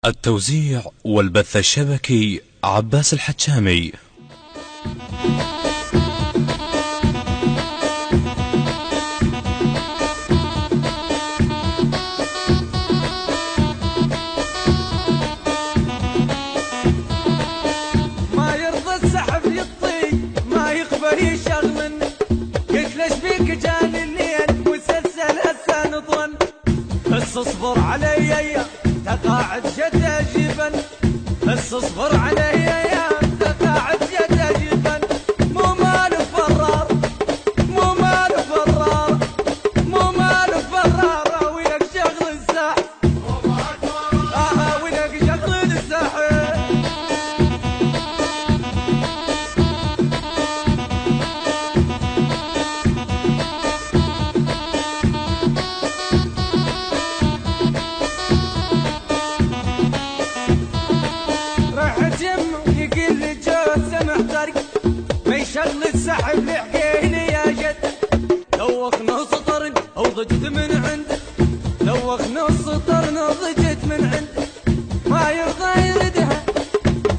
التوزيع والبث الشبكي عباس الحجامي. ما يرضى السحب يطي ما يقبل يشغلن، قلت ليش بيك جاني الليل وسلسل هسه نطرن، بس اصبر علي يا تقاعد جد جبن، بس اصبر علي يا تقاعد جد جبن، مو مال فرار مو مال فرار مو مال فرار، وينك شغل الساحل وينك شغل الساحل. ما يشغل السحب لحقيني يا جد، دوخنا سطر او ضجت من عنده، دوخنا سطر ضجت من عنده، ما يرضى يردها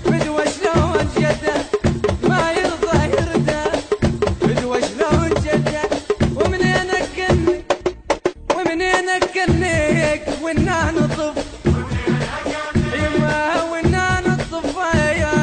بدوى شلون جده، ما يرضى يردها بدوى شلون جده، ومنينك كنك ومنينك كنك ونا نطف يما ونا نطف يا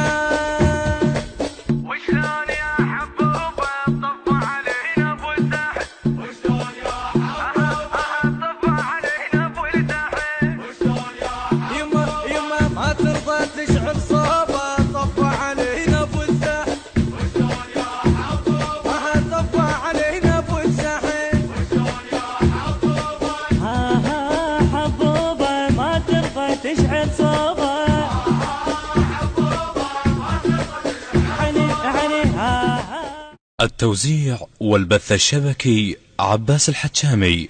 تشعل صوبه طفى علينا ابو الساحل، وشلون يا حبوبه طفى علينا ابو الساحل، وشلون يا حبوبه حبوبه ما ترضى تشعل صوبه، حبوبه ما ترضى تشعل. التوزيع والبث الشبكي عباس الحجامي.